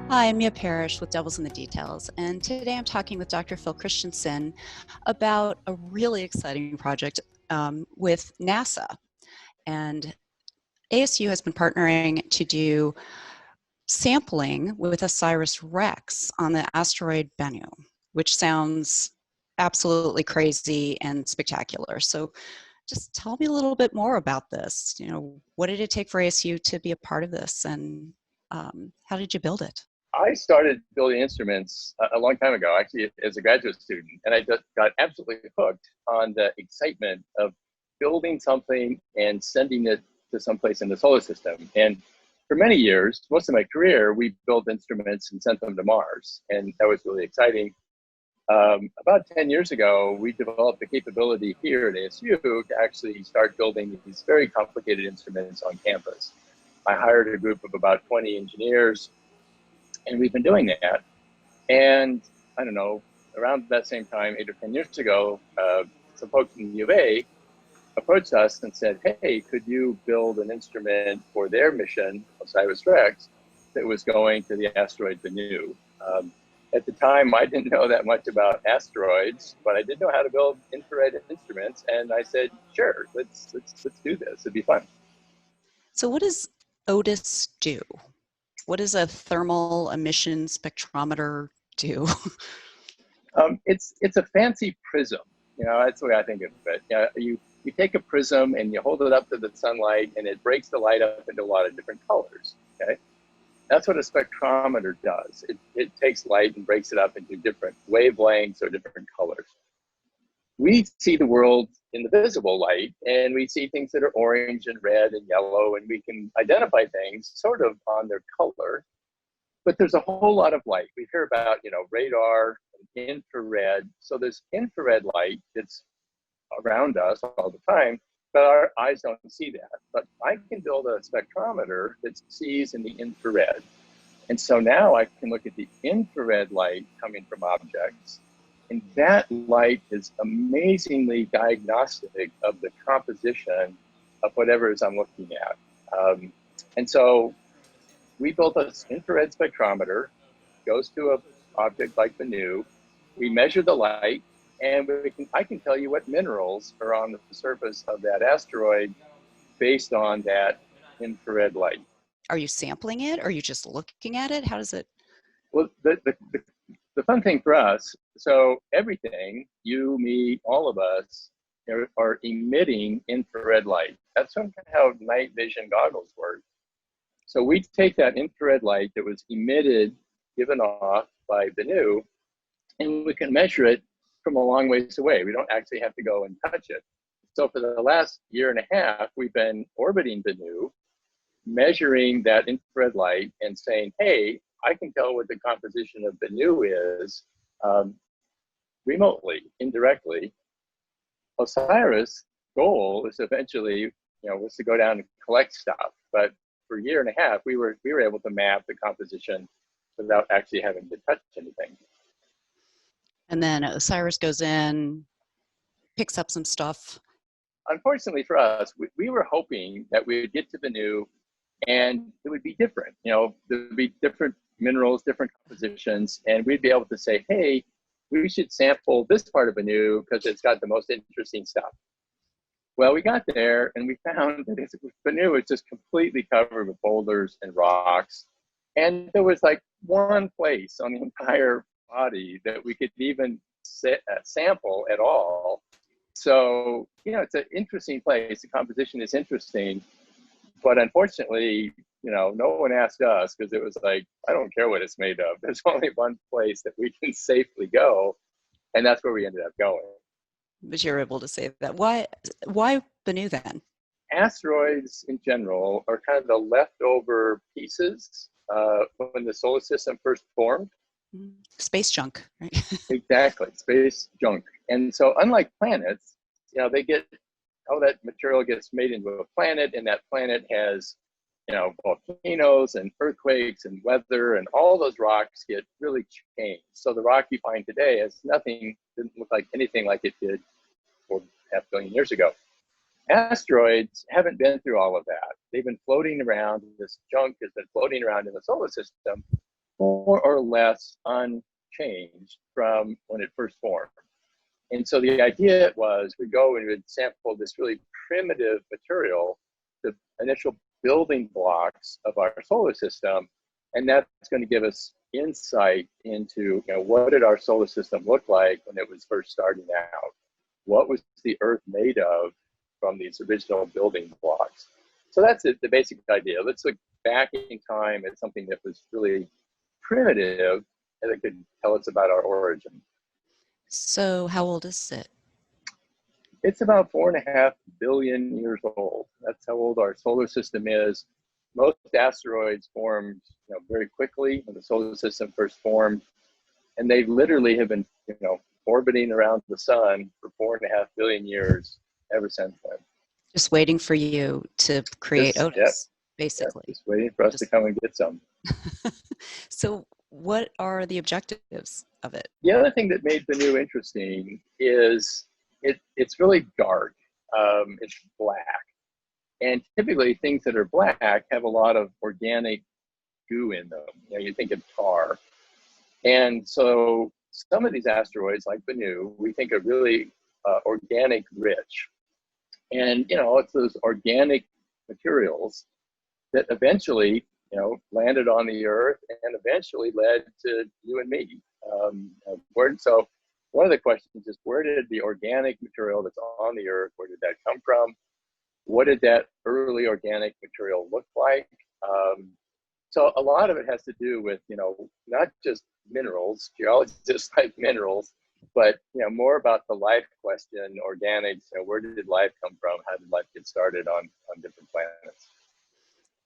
Hi, I'm Mia Parrish with Devils in the Details, and today I'm talking with Dr. Phil Christensen about a really exciting project with NASA. And ASU has been partnering to do sampling with OSIRIS-REx on the asteroid Bennu, which sounds absolutely crazy and spectacular. So just tell me a little bit more about this. What did it take for ASU to be a part of this, and how did you build it? I started building instruments a long time ago, actually, as a graduate student, and I just got absolutely hooked on the excitement of building something and sending it to someplace in the solar system. And for many years, most of my career, we built instruments and sent them to Mars, and that was really exciting. About 10 years ago, we developed the capability here at ASU to actually start building these very complicated instruments on campus. I hired a group of about 20 engineers, and we've been doing that. And I don't know, around that same time, 8 or 10 years ago, some folks in the U of A approached us and said, hey, could you build an instrument for their mission, OSIRIS-REx, that was going to the asteroid Bennu? At the time, I didn't know that much about asteroids, but I did know how to build infrared instruments. And I said, sure, let's do this. It'd be fun. So what does OTES do? What does a thermal emission spectrometer do? It's a fancy prism. That's the way I think of it. You take a prism and you hold it up to the sunlight, and it breaks the light up into a lot of different colors. Okay, that's what a spectrometer does. It takes light and breaks it up into different wavelengths or different colors. We see the world in the visible light, and we see things that are orange and red and yellow, and we can identify things sort of on their color. But there's a whole lot of light. We hear about, radar, and infrared. So there's infrared light that's around us all the time, but our eyes don't see that. But I can build a spectrometer that sees in the infrared. And so now I can look at the infrared light coming from objects, and that light is amazingly diagnostic of the composition of whatever it is I'm looking at. And so we built this infrared spectrometer, goes to an object like Bennu. We measure the light, and I can tell you what minerals are on the surface of that asteroid based on that infrared light. Are you sampling it? Or are you just looking at it? How does it? Well, the fun thing for us, so everything, you, me, all of us, are emitting infrared light. That's how night vision goggles work. So we take that infrared light that was emitted, given off by Bennu, and we can measure it from a long ways away. We don't actually have to go and touch it. So for the last year and a half, we've been orbiting Bennu, measuring that infrared light and saying, hey, I can tell what the composition of Bennu is remotely, indirectly. OSIRIS' goal is eventually, was to go down and collect stuff. But for a year and a half, we were able to map the composition without actually having to touch anything. And then OSIRIS goes in, picks up some stuff. Unfortunately for us, we were hoping that we would get to Bennu and it would be different. There would be different minerals, different compositions, and we'd be able to say, hey, we should sample this part of Bennu because it's got the most interesting stuff. Well, we got there and we found that Bennu was just completely covered with boulders and rocks. And there was like one place on the entire body that we could even sample at all. So, it's an interesting place. The composition is interesting. But unfortunately, no one asked us because it was like, I don't care what it's made of. There's only one place that we can safely go. And that's where we ended up going. But you're able to say that. Why Bennu then? Asteroids in general are kind of the leftover pieces when the solar system first formed. Space junk, right? Exactly, space junk. And so unlike planets, they get, all that material gets made into a planet, and that planet has, volcanoes and earthquakes and weather, and all those rocks get really changed. So the rock you find today didn't look like anything like it did 4.5 billion years ago. Asteroids haven't been through all of that. They've been floating around. This junk has been floating around in the solar system more or less unchanged from when it first formed. And so the idea was we go and we'd sample this really primitive material, the initial building blocks of our solar system, and that's going to give us insight into, what did our solar system look like when it was first starting out? What was the Earth made of from these original building blocks? So that's it, the basic idea. Let's look back in time at something that was really primitive and that could tell us about our origin. So how old is it? It's about 4.5 billion years old. That's how old our solar system is. Most asteroids formed, very quickly when the solar system first formed, and they literally have been, orbiting around the sun for 4.5 billion years ever since then. Just waiting for you to create OTES, basically. Just waiting for us to come and get some. So what are the objectives of it? The other thing that made Bennu interesting is it's really dark. It's black. And typically things that are black have a lot of organic goo in them. You think of tar. And so some of these asteroids, like Bennu, we think are really organic rich. And, it's those organic materials that eventually, landed on the Earth and eventually led to you and me. So one of the questions is, where did the organic material that's on the Earth, where did that come from? What did that early organic material look like? So a lot of it has to do with, not just minerals, geologists like minerals, but, more about the life question, organics, where did life come from? How did life get started on different planets?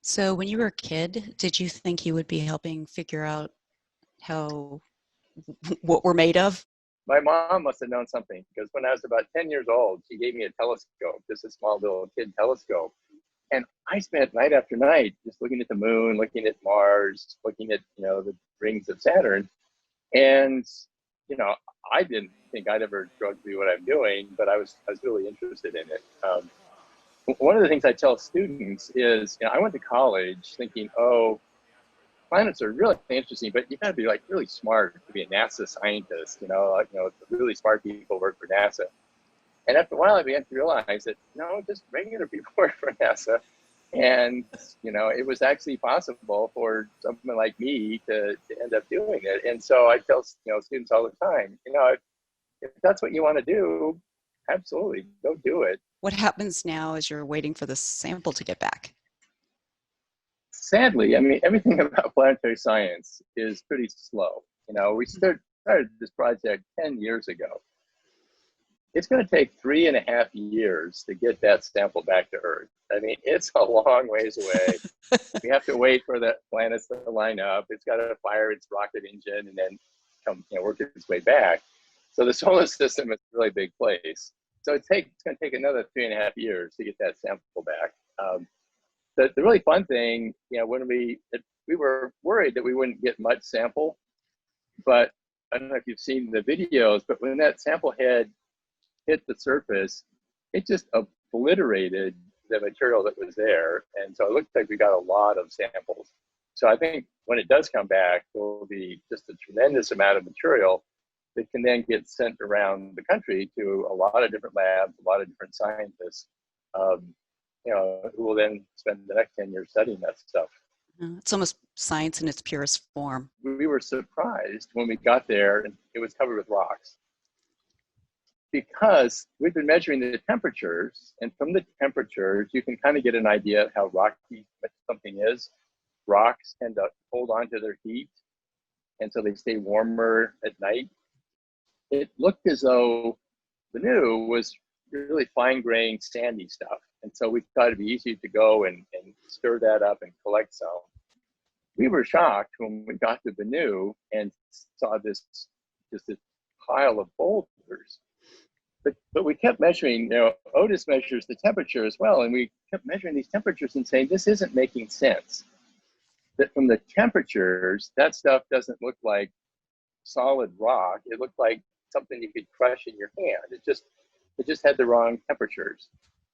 So when you were a kid, did you think you would be helping figure out what we're made of? My mom must have known something, because when I was about 10 years old, she gave me a telescope, just a small little kid telescope. And I spent night after night just looking at the moon, looking at Mars, looking at, the rings of Saturn. And, I didn't think I'd ever grow to be what I'm doing, but I was really interested in it. One of the things I tell students is, I went to college thinking, planets are really interesting, but you got to be really smart to be a NASA scientist. Really smart people work for NASA. And after a while, I began to realize that just regular people work for NASA, and it was actually possible for someone like me to end up doing it. And so I tell students all the time, if that's what you want to do, absolutely go do it. What happens now as you're waiting for the sample to get back? Sadly, everything about planetary science is pretty slow. We started this project 10 years ago. It's going to take 3.5 years to get that sample back to Earth. It's a long ways away. We have to wait for the planets to line up. It's got to fire its rocket engine and then come, work its way back. So the solar system is a really big place. So it's going to take another 3.5 years to get that sample back. The really fun thing, when we were worried that we wouldn't get much sample, but I don't know if you've seen the videos, but when that sample head hit the surface, it just obliterated the material that was there. And so it looks like we got a lot of samples. So I think when it does come back, there will be just a tremendous amount of material that can then get sent around the country to a lot of different labs, a lot of different scientists, who will then spend the next 10 years studying that stuff. It's almost science in its purest form. We were surprised when we got there and it was covered with rocks, because we've been measuring the temperatures, and from the temperatures, you can kind of get an idea of how rocky something is. Rocks tend to hold on to their heat, and so they stay warmer at night. It looked as though Bennu was really fine-grained, sandy stuff. And so we thought it'd be easy to go and stir that up and collect some. We were shocked when we got to Bennu and saw this pile of boulders. But we kept measuring, OTES measures the temperature as well, and we kept measuring these temperatures and saying, this isn't making sense. That from the temperatures, that stuff doesn't look like solid rock. It looked like something you could crush in your hand. It just had the wrong temperatures.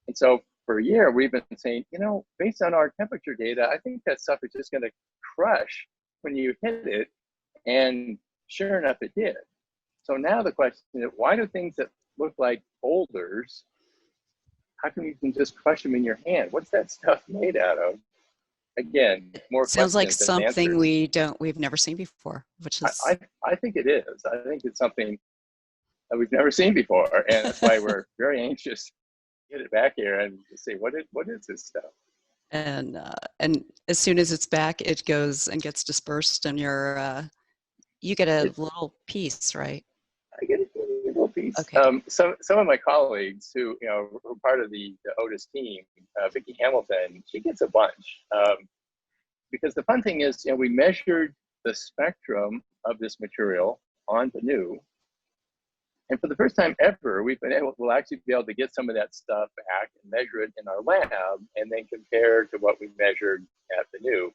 And so for a year, we've been saying, based on our temperature data, I think that stuff is just going to crush when you hit it, and sure enough, it did. So now the question is, why do things that look like boulders, how come you can just crush them in your hand? What's that stuff made out of? Again, more Sounds like questions than something answers. we've never seen before, which is I think it is. I think it's something that we've never seen before, and that's why we're very anxious to get it back here and see what is this stuff. and as soon as it's back, it goes and gets dispersed, and you get a little piece, right? I get a little piece. Okay. Some of my colleagues who were part of the OTES team, Vicki Hamilton, she gets a bunch. Because the fun thing is, we measured the spectrum of this material on Bennu, and for the first time ever, we'll actually be able to get some of that stuff back and measure it in our lab, and then compare to what we measured at Bennu.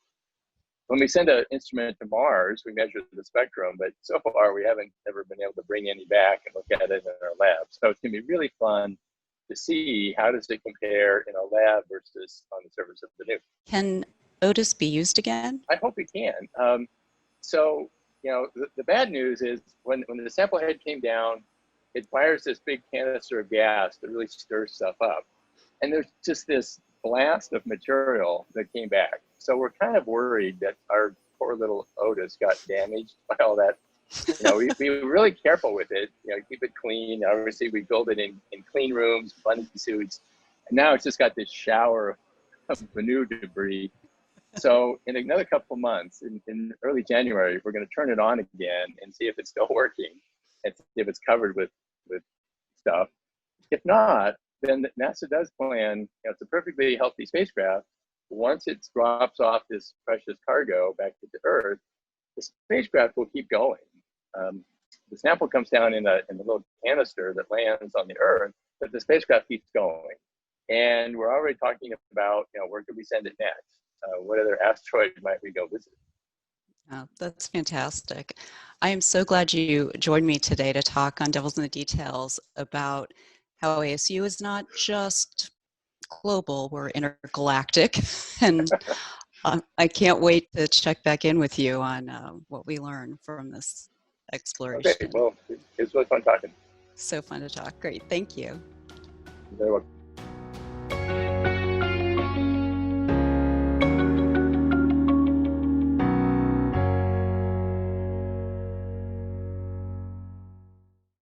When we send an instrument to Mars, we measure the spectrum, but so far we haven't ever been able to bring any back and look at it in our lab. So it's going to be really fun to see how does it compare in our lab versus on the surface of Bennu. Can OTES be used again? I hope it can. So the bad news is when the sample head came down, it fires this big canister of gas that really stirs stuff up. And there's just this blast of material that came back. So we're kind of worried that our poor little OTES got damaged by all that. We were really careful with it, keep it clean. Obviously, we build it in clean rooms, bunny suits. And now it's just got this shower of Bennu debris. So in another couple of months, in early January, we're going to turn it on again and see if it's still working and see if it's covered with stuff. If not, then NASA does plan, it's a perfectly healthy spacecraft. Once it drops off this precious cargo back to the Earth, the spacecraft will keep going. The sample comes down in a little canister that lands on the Earth, but the spacecraft keeps going. And we're already talking about, where could we send it next? What other asteroid might we go visit? Oh, that's fantastic. I am so glad you joined me today to talk on Devils in the Details about how ASU is not just global, we're intergalactic. And I can't wait to check back in with you on what we learn from this exploration. Okay, well, it was really fun talking. So fun to talk. Great. Thank you. You're very welcome.